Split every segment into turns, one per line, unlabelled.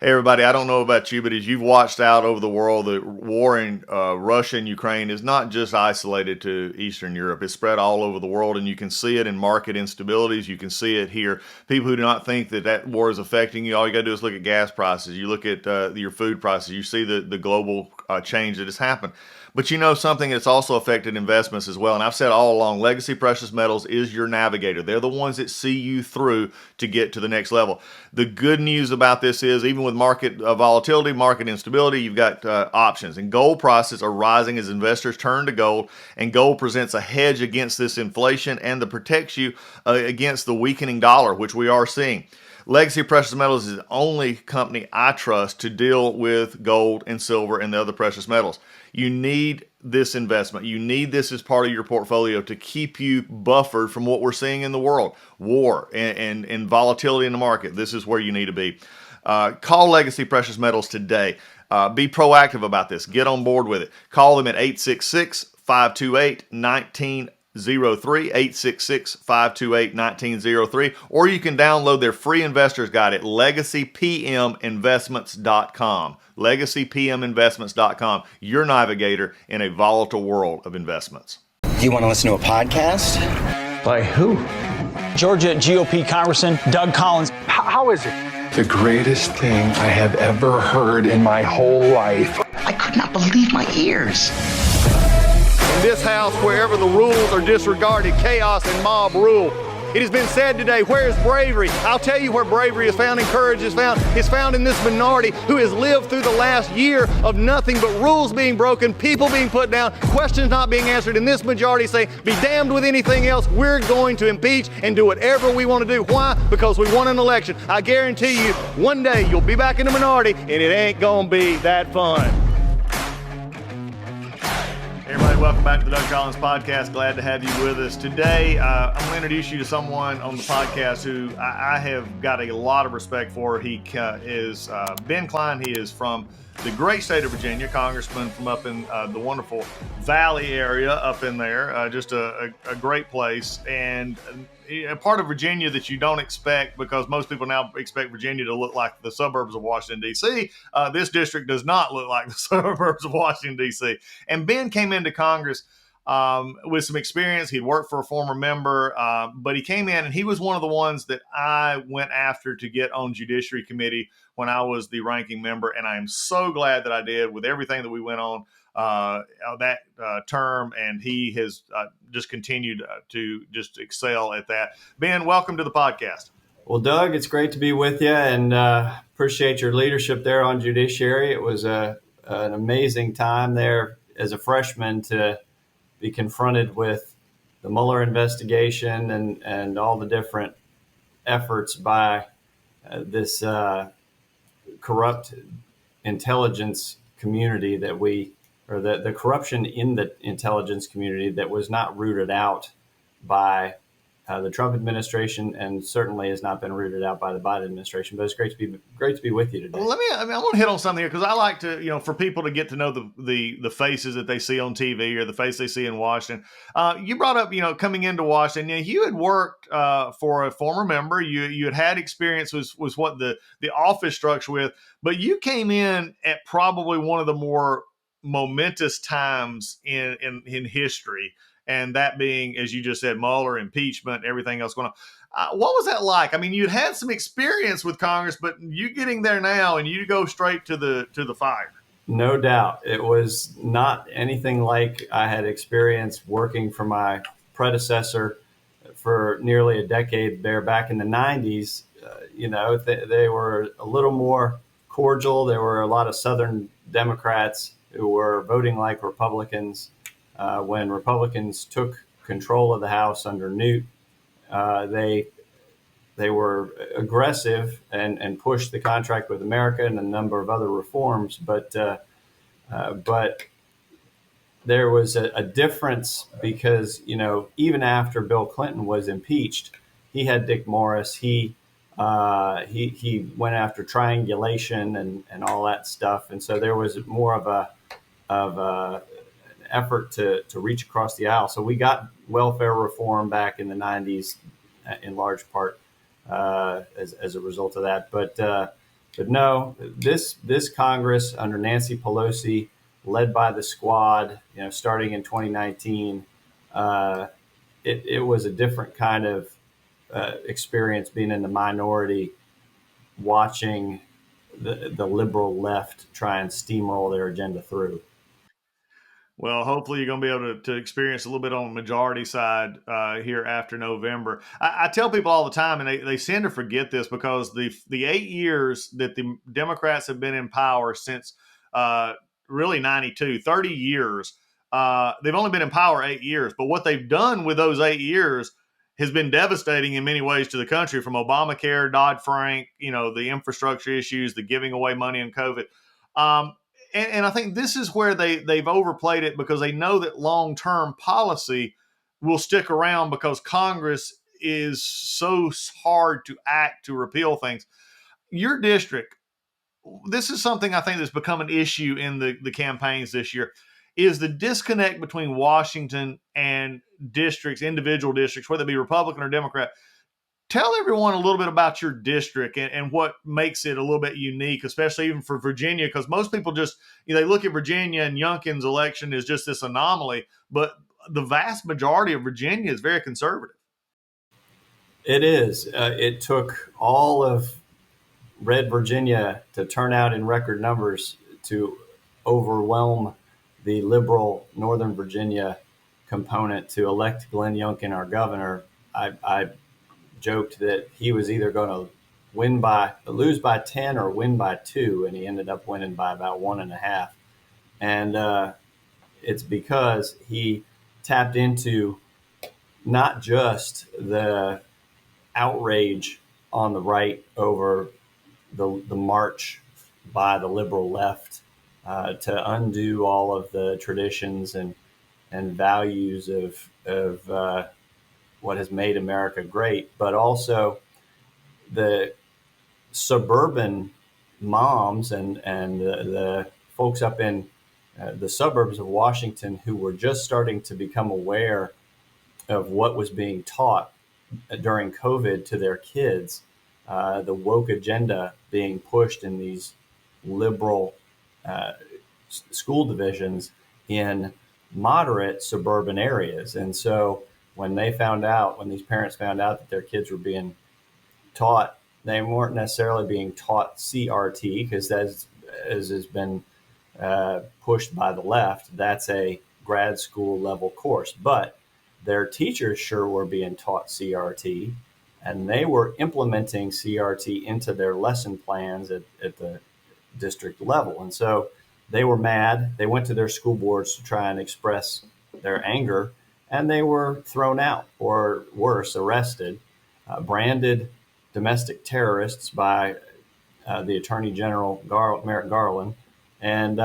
Hey, everybody, I don't know about you, but as you've watched out over the world, the war in Russia and Ukraine is not just isolated to Eastern Europe. It's spread all over the world, and you can see it in market instabilities. You can see it here. People who do not think that that war is affecting you, all you got to do is look at gas prices. You look at your food prices. You see the global change that has happened. But you know something that's also affected investments as well. And I've said all along, legacy precious metals is your navigator. They're the ones that see you through to get to the next level. The good news about this is even with market volatility, market instability, you've got options. And gold prices are rising as investors turn to gold. And gold presents a hedge against this inflation and that protects you against the weakening dollar, which we are seeing. Legacy Precious Metals is the only company I trust to deal with gold and silver and the other precious metals. You need this investment. You need this as part of your portfolio to keep you buffered from what we're seeing in the world, war and volatility in the market. This is where you need to be. Call Legacy Precious Metals today. Be proactive about this. Get on board with it. Call them at 866-528-1903, 866-528-1903, or you can download their free investor's guide at legacypminvestments.com. legacypminvestments.com, your navigator in a volatile world of investments.
Do you want to listen to a podcast?
By who?
Georgia GOP Congressman Doug Collins.
How is it?
The greatest thing I have ever heard in my whole life.
I could not believe my ears.
In this house, wherever the rules are disregarded, chaos and mob rule. It has been said today, where is bravery? I'll tell you where bravery is found and courage is found. It's found in this minority who has lived through the last year of nothing but rules being broken, people being put down, questions not being answered, and this majority say, be damned with anything else. We're going to impeach and do whatever we want to do. Why? Because we won an election. I guarantee you, one day you'll be back in the minority and it ain't gonna be that fun.
Hey everybody, welcome back to the Doug Collins Podcast. Glad to have you with us. Today, I'm going to introduce you to someone on the podcast who I have got a lot of respect for. He is Ben Cline. He is from the great state of Virginia, congressman from up in the wonderful Valley area up in there. Just a great place. And a part of Virginia that you don't expect, because most people now expect Virginia to look like the suburbs of Washington, D.C. This district does not look like the suburbs of Washington, D.C. And Ben came into Congress with some experience. He'd worked for a former member, but he came in and he was one of the ones that I went after to get on Judiciary Committee when I was the ranking member. And I am so glad that I did with everything that we went on that term, and he has just continued to just excel at that. Ben, welcome to the podcast.
Well, Doug, it's great to be with you, and appreciate your leadership there on Judiciary. It was an amazing time there as a freshman to be confronted with the Mueller investigation and all the different efforts by this corrupt intelligence community that the corruption in the intelligence community that was not rooted out by the Trump administration, and certainly has not been rooted out by the Biden administration. But it's great to be with you today.
Well, I want to hit on something here, because I like to, for people to get to know the faces that they see on TV or the face they see in Washington. You brought up, coming into Washington, you had worked for a former member. You had experience was what the office structure with, but you came in at probably one of the more momentous times in history. And that being, as you just said, Mueller, impeachment, everything else going on. What was that like? I mean, you'd had some experience with Congress, but you getting there now and you go straight to the fire.
No doubt. It was not anything like I had experienced working for my predecessor for nearly a decade there back in the 90s. They were a little more cordial. There were a lot of Southern Democrats who were voting like Republicans. When Republicans took control of the House under Newt, they were aggressive and pushed the contract with America and a number of other reforms. But there was a difference because, even after Bill Clinton was impeached, he had Dick Morris. He went after triangulation and all that stuff. And so there was more of a effort to reach across the aisle. So we got welfare reform back in the 90s in large part as a result of that. But But no, this Congress under Nancy Pelosi, led by the squad, starting in 2019, it was a different kind of experience being in the minority, watching the liberal left try and steamroll their agenda through.
Well, hopefully you're going to be able to experience a little bit on the majority side here after November. I tell people all the time, and they seem to forget this, because the 8 years that the Democrats have been in power since really 92, 30 years, they've only been in power 8 years. But what they've done with those 8 years has been devastating in many ways to the country, from Obamacare, Dodd-Frank, the infrastructure issues, the giving away money in COVID. And I think this is where they've overplayed it, because they know that long-term policy will stick around, because Congress is so hard to act to repeal things. Your district, this is something I think that's become an issue in the campaigns this year, is the disconnect between Washington and districts, individual districts, whether it be Republican or Democrat. Tell everyone a little bit about your district and what makes it a little bit unique, especially even for Virginia, because most people just, they look at Virginia and Youngkin's election as just this anomaly, but the vast majority of Virginia is very conservative.
It is. It took all of red Virginia to turn out in record numbers to overwhelm the liberal Northern Virginia component to elect Glenn Youngkin our governor. I joked that he was either going to lose by 10 or win by 2, and he ended up winning by about 1.5. And it's because he tapped into not just the outrage on the right over the march by the liberal left to undo all of the traditions and values of what has made America great, but also the suburban moms and the folks up in the suburbs of Washington who were just starting to become aware of what was being taught during COVID to their kids, the woke agenda being pushed in these liberal school divisions in moderate suburban areas. And so when these parents found out that their kids were being taught, they weren't necessarily being taught CRT, because as has been pushed by the left, that's a grad school level course. But their teachers sure were being taught CRT, and they were implementing CRT into their lesson plans at the district level. And so they were mad. They went to their school boards to try and express their anger, and they were thrown out, or worse, arrested, branded domestic terrorists by the Attorney General Merrick Garland, and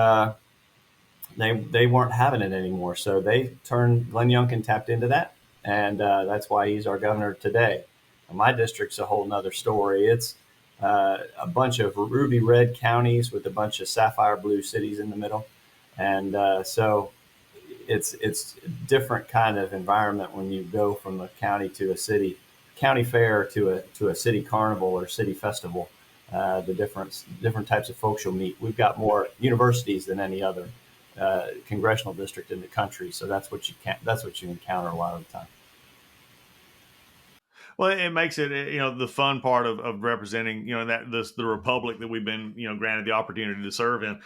they weren't having it anymore. So Glenn Youngkin tapped into that, and that's why he's our governor today. My district's a whole nother story. It's a bunch of ruby red counties with a bunch of sapphire blue cities in the middle, and so it's a different kind of environment when you go from a county to a county fair to a city carnival or city festival. The different types of folks you'll meet. We've got more universities than any other congressional district in the country, so that's what you encounter a lot of the time.
Well, it makes it, the fun part of representing, the republic that we've been, granted the opportunity to serve in.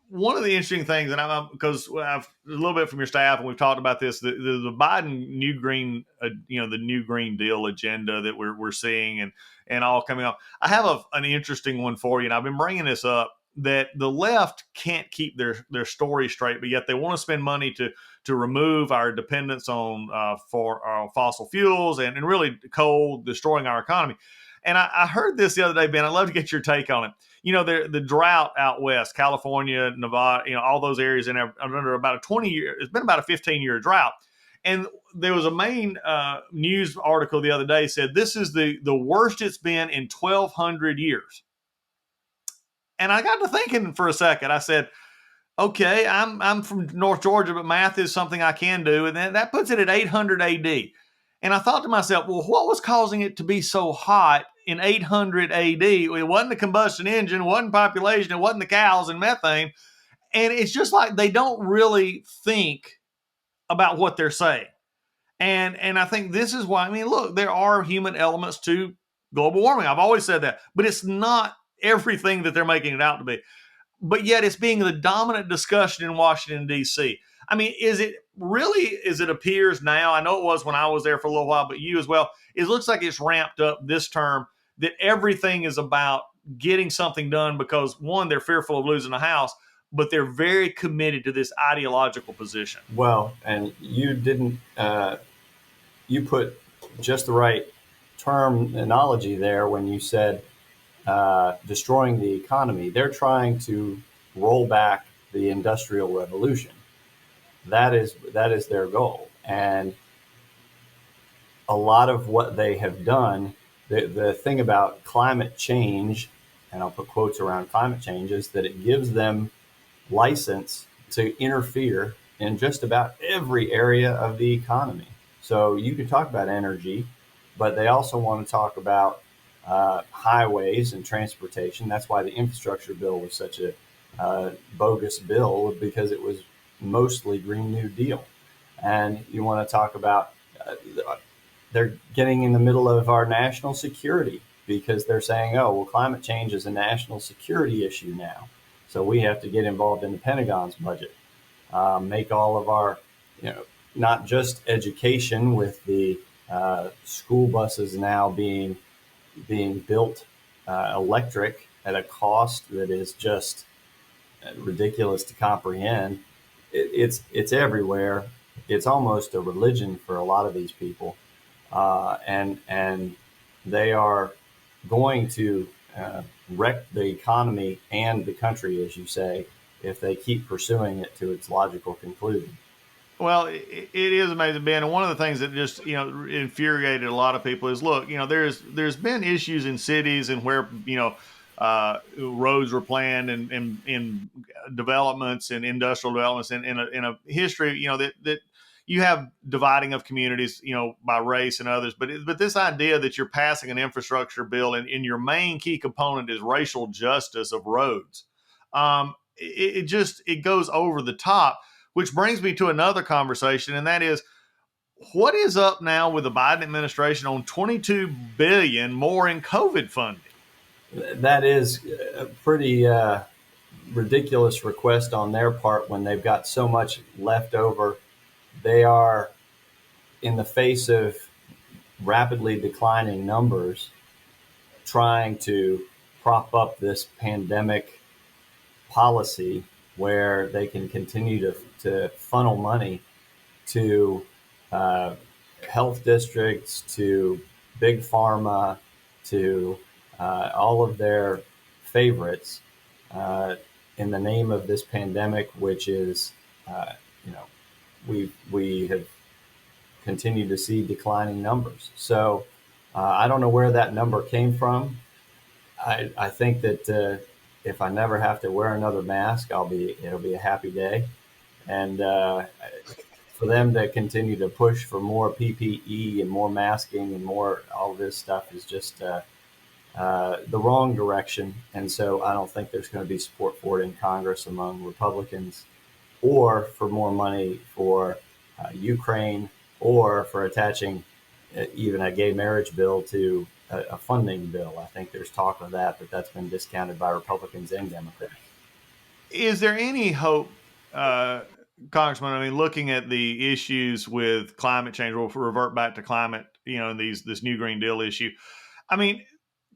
One of the interesting things, and because I've a little bit from your staff, and we've talked about this, the Biden new green, the new Green Deal agenda that we're seeing and all coming up. I have an interesting one for you, and I've been bringing this up, that the left can't keep their story straight, but yet they want to spend money to remove our dependence on for fossil fuels and really coal, destroying our economy. And I heard this the other day, Ben. I'd love to get your take on it. The drought out west, California, Nevada, all those areas, and under about a 20-year, it's been about a 15-year drought. And there was a main news article the other day said this is the worst it's been in 1,200 years. And I got to thinking for a second. I said, okay, I'm from North Georgia, but math is something I can do. And then that puts it at 800 AD. And I thought to myself, well, what was causing it to be so hot in 800 AD. It wasn't the combustion engine, it wasn't population, it wasn't the cows and methane. And it's just like they don't really think about what they're saying. And I think this is why, I mean, look, there are human elements to global warming. I've always said that, but it's not everything that they're making it out to be. But yet it's being the dominant discussion in Washington, D.C. I mean, is it really, as it appears now, I know it was when I was there for a little while, but you as well, it looks like it's ramped up this term, that everything is about getting something done because, one, they're fearful of losing the House, but they're very committed to this ideological position.
Well, and you didn't, you put just the right terminology there when you said destroying the economy. They're trying to roll back the Industrial Revolution. That is their goal. And a lot of what they have done, the thing about climate change, and I'll put quotes around climate change, is that it gives them license to interfere in just about every area of the economy. So you can talk about energy, but they also want to talk about highways and transportation. That's why the infrastructure bill was such a bogus bill, because it was mostly Green New Deal. And you want to talk about they're getting in the middle of our national security, because they're saying, oh, well, climate change is a national security issue now. So we have to get involved in the Pentagon's budget, make all of our, not just education with the school buses now being built electric at a cost that is just ridiculous to comprehend. It's everywhere. It's almost a religion for a lot of these people, and they are going to wreck the economy and the country, as you say, if they keep pursuing it to its logical conclusion.
Well, it is amazing, Ben. And one of the things that just infuriated a lot of people is, look, there's been issues in cities and where roads were planned and in developments and industrial developments in a history, that you have dividing of communities, by race and others. But this idea that you're passing an infrastructure bill and your main key component is racial justice of roads, it goes over the top. Which brings me to another conversation, and that is, what is up now with the Biden administration on $22 billion more in COVID funding?
That is a pretty ridiculous request on their part when they've got so much left over. They are, in the face of rapidly declining numbers, trying to prop up this pandemic policy where they can continue to funnel money to health districts, to big pharma, to all of their favorites in the name of this pandemic, which is, we have continued to see declining numbers. So I don't know where that number came from. I think that if I never have to wear another mask, it'll be a happy day. And for them to continue to push for more PPE and more masking and more all this stuff is just the wrong direction. And so I don't think there's going to be support for it in Congress among Republicans, or for more money for Ukraine, or for attaching even a gay marriage bill to a funding bill. I think there's talk of that, but that's been discounted by Republicans and Democrats.
Is there any hope, Congressman? I mean, looking at the issues with climate change, we'll revert back to climate, this new Green Deal issue. I mean,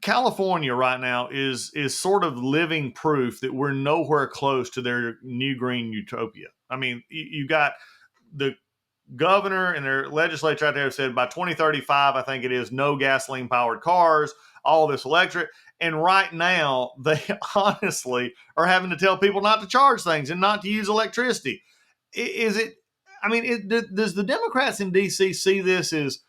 California right now is sort of living proof that we're nowhere close to their new green utopia. I mean, you got the governor and their legislature out there said by 2035, I think it is, no gasoline powered cars, all this electric. And right now, they honestly are having to tell people not to charge things and not to use electricity. Does the Democrats in D.C. see this as,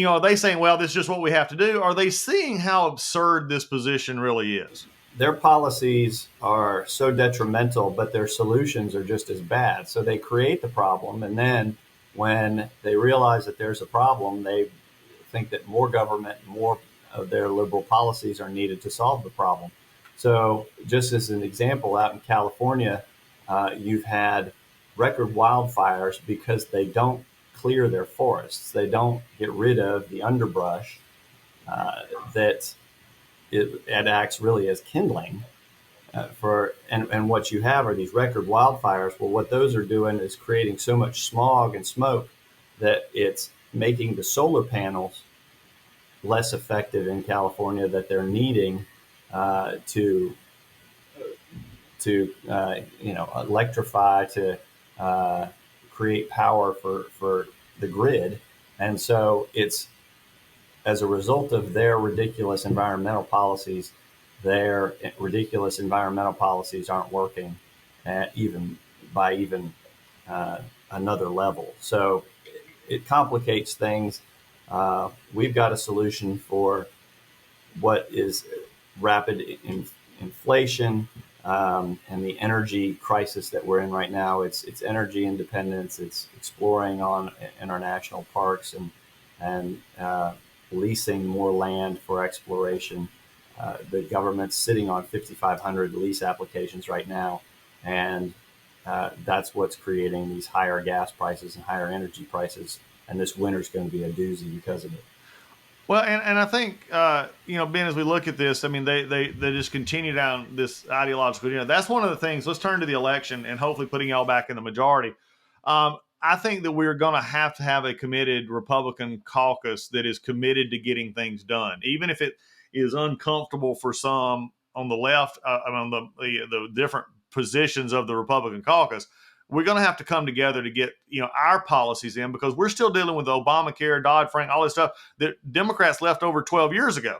are they saying, well, this is just what we have to do? Are they seeing how absurd this position really is?
Their policies are so detrimental, but their solutions are just as bad. So they create the problem, and then when they realize that there's a problem, they think that more government, more of their liberal policies are needed to solve the problem. So just as an example, out in California, you've had record wildfires because they don't clear their forests. They don't get rid of the underbrush that it acts really as kindling and what you have are these record wildfires. Well, what those are doing is creating so much smog and smoke that it's making the solar panels less effective in California that they're needing to electrify, to create power for the grid. And so it's as a result of their ridiculous environmental policies, aren't working even another level. So it complicates things. We've got a solution for what is rapid inflation and the energy crisis that we're in right now. It's energy independence. It's exploring on international parks and leasing more land for exploration. The government's sitting on 5,500 lease applications right now, and that's what's creating these higher gas prices and higher energy prices. And this winter's going to be a doozy because of it.
Well, and I think, Ben, as we look at this, I mean, they just continue down this ideological, that's one of the things. Let's turn to the election and hopefully putting y'all back in the majority. I think that we're going to have a committed Republican caucus that is committed to getting things done, even if it is uncomfortable for some on the left, on the different positions of the Republican caucus. We're going to have to come together to get our policies in, because we're still dealing with Obamacare, Dodd-Frank, all this stuff that Democrats left over 12 years ago,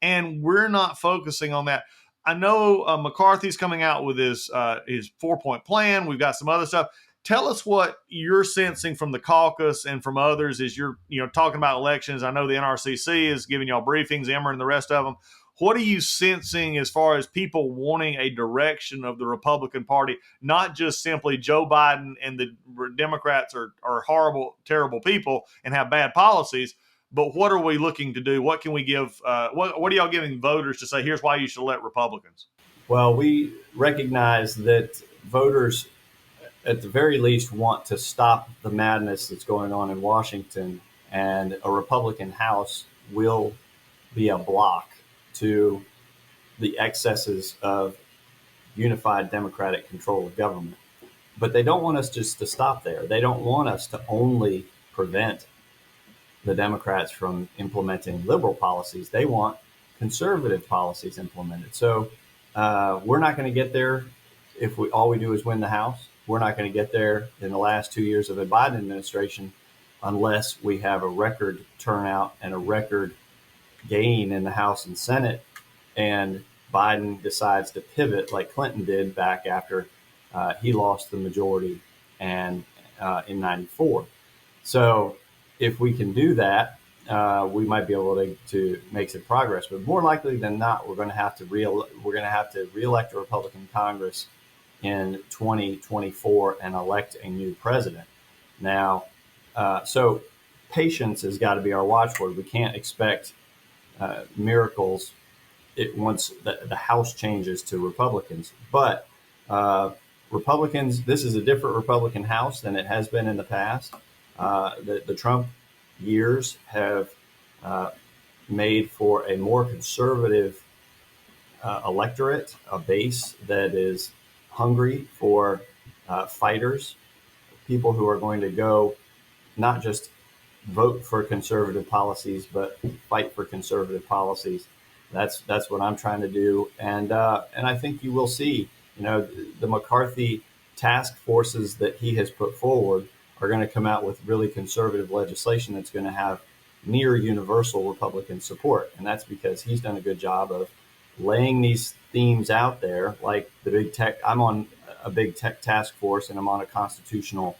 and we're not focusing on that. I know McCarthy's coming out with his 4-point plan. We've got some other stuff. Tell us what you're sensing from the caucus and from others as you're talking about elections. I know the NRCC is giving y'all briefings, Emmer and the rest of them. What are you sensing as far as people wanting a direction of the Republican Party, not just simply Joe Biden and the Democrats are horrible, terrible people and have bad policies, but what are we looking to do? What can we give? What are y'all giving voters to say, here's why you should elect Republicans?
Well, we recognize that voters, at the very least, want to stop the madness that's going on in Washington, and a Republican House will be a block to the excesses of unified Democratic control of government. But they don't want us just to stop there. They don't want us to only prevent the Democrats from implementing liberal policies. They want conservative policies implemented. So we're not going to get there if all we do is win the House. We're not going to get there in the last 2 years of a Biden administration unless we have a record turnout and a record gain in the House and Senate, and Biden decides to pivot like Clinton did back after he lost the majority and in '94. So if we can do that, we might be able to make some progress. But more likely than not, we're going to have to reelect a Republican Congress in 2024 and elect a new president. Now, so patience has got to be our watchword. We can't expect miracles once the House changes to Republicans. But Republicans, this is a different Republican House than it has been in the past. The Trump years have made for a more conservative electorate, a base that is hungry for fighters, people who are going to go not just vote for conservative policies, but fight for conservative policies. That's what I'm trying to do, and I think you will see, the McCarthy task forces that he has put forward are going to come out with really conservative legislation that's going to have near universal Republican support, and that's because he's done a good job of laying these themes out there, like the big tech. I'm on a big tech task force, and I'm on a constitutional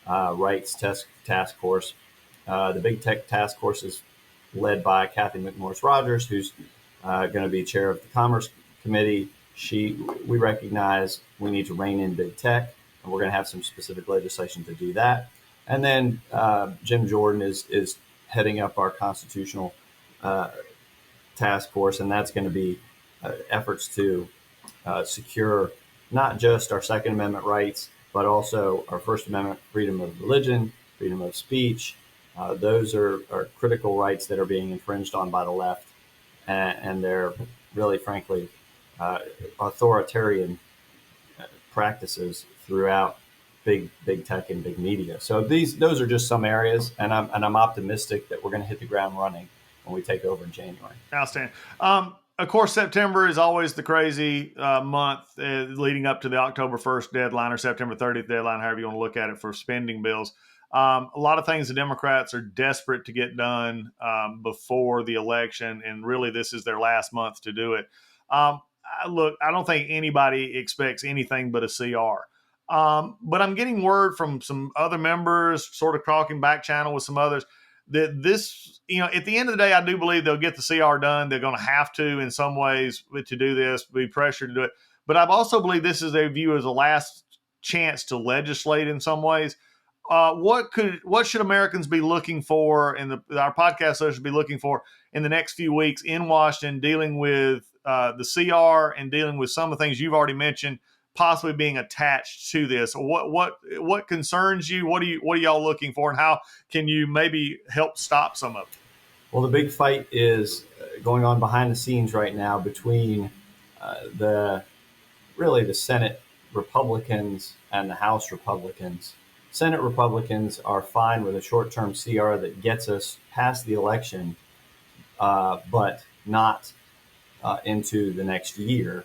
rights task force. The big tech task force is led by Kathy McMorris Rogers, who's going to be chair of the Commerce Committee. We recognize we need to rein in big tech, and we're going to have some specific legislation to do that. And then Jim Jordan is heading up our constitutional task force, and that's going to be efforts to secure not just our Second Amendment rights, but also our First Amendment freedom of religion, freedom of speech. Those are critical rights that are being infringed on by the left, and they're really, frankly, authoritarian practices throughout big tech and big media. So those are just some areas, and I'm optimistic that we're going to hit the ground running when we take over in January.
Outstanding. Of course, September is always the crazy month leading up to the October 1st deadline or September 30th deadline, however you want to look at it, for spending bills. A lot of things the Democrats are desperate to get done before the election, and really this is their last month to do it. Look, I don't think anybody expects anything but a CR. But I'm getting word from some other members, sort of talking back channel with some others, that this, at the end of the day, I do believe they'll get the CR done. They're going to have to, in some ways, to do this, be pressured to do it. But I also believe this is their view as a last chance to legislate in some ways. What should Americans be looking for, and our podcast should be looking for in the next few weeks in Washington, dealing with the CR and dealing with some of the things you've already mentioned, possibly being attached to this? What concerns you? What are y'all looking for, and how can you maybe help stop some of it?
Well, the big fight is going on behind the scenes right now between the Senate Republicans and the House Republicans. Senate Republicans are fine with a short-term CR that gets us past the election, but not into the next year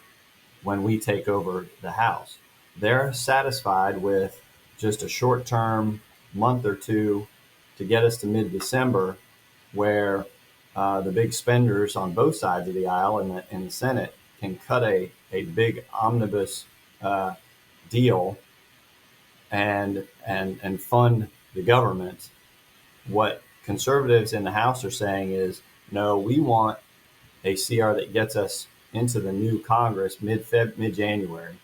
when we take over the House. They're satisfied with just a short-term month or two to get us to mid-December, where the big spenders on both sides of the aisle in the Senate can cut a big omnibus deal and fund the government. What conservatives in the House are saying is, no, we want a CR that gets us into the new Congress mid-January,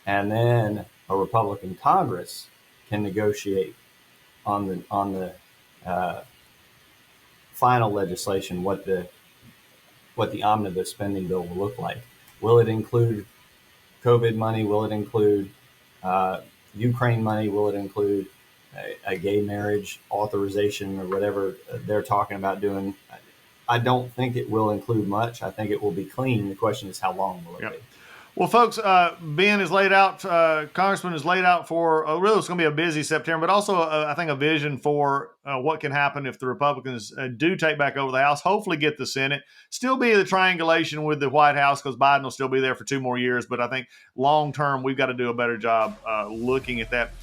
and then a Republican Congress can negotiate on the final legislation what the omnibus spending bill will look like. Will it include COVID money? Will it include Ukraine money? Will it include a gay marriage authorization or whatever they're talking about doing? I don't think it will include much. I think it will be clean. The question is, how long will it be?
Well, folks, Ben is laid out, Congressman is laid out for, really it's going to be a busy September, but also I think a vision for what can happen if the Republicans do take back over the House, hopefully get the Senate, still be the triangulation with the White House because Biden will still be there for 2 more years. But I think long term, we've got to do a better job looking at that.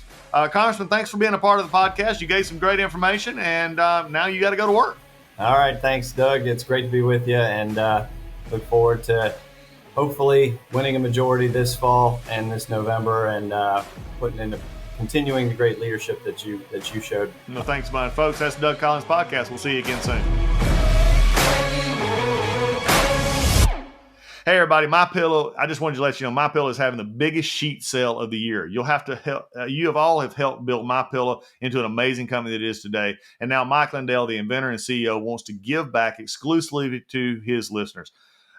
Congressman, thanks for being a part of the podcast. You gave some great information, and now you got to go to work.
All right. Thanks, Doug. It's great to be with you, and look forward to hopefully winning a majority this fall and this November, and continuing the great leadership that you showed.
No, thanks, man. Folks, that's Doug Collins Podcast. We'll see you again soon. Hey, everybody, MyPillow, I just wanted to let you know, MyPillow is having the biggest sheet sale of the year. You'll have to help. You have all helped build MyPillow into an amazing company that it is today. And now Mike Lindell, the inventor and CEO, wants to give back exclusively to his listeners.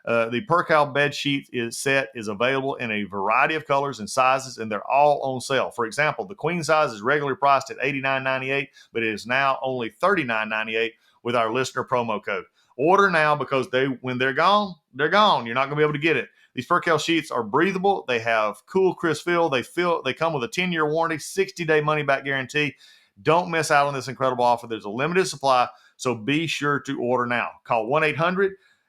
The Percal bed sheet set is available in a variety of colors and sizes, and they're all on sale. For example, the queen size is regularly priced at $89.98, but it is now only $39.98 with our listener promo code. Order now because when they're gone, they're gone. You're not going to be able to get it. These Percal sheets are breathable. They have cool, crisp feel. They come with a 10-year warranty, 60-day money-back guarantee. Don't miss out on this incredible offer. There's a limited supply, so be sure to order now. Call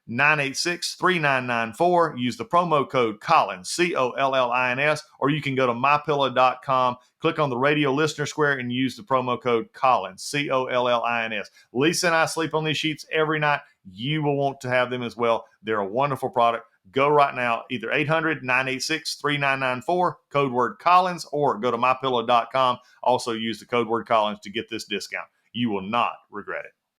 1-800-986-3994. Use the promo code Collins, COLLINS, or you can go to mypillow.com, click on the radio listener square, and use the promo code Collins, COLLINS. Lisa and I sleep on these sheets every night. You will want to have them as well. They're a wonderful product. Go right now, either 800-986-3994, code word Collins, or go to mypillow.com. Also use the code word Collins to get this discount. You will not regret it.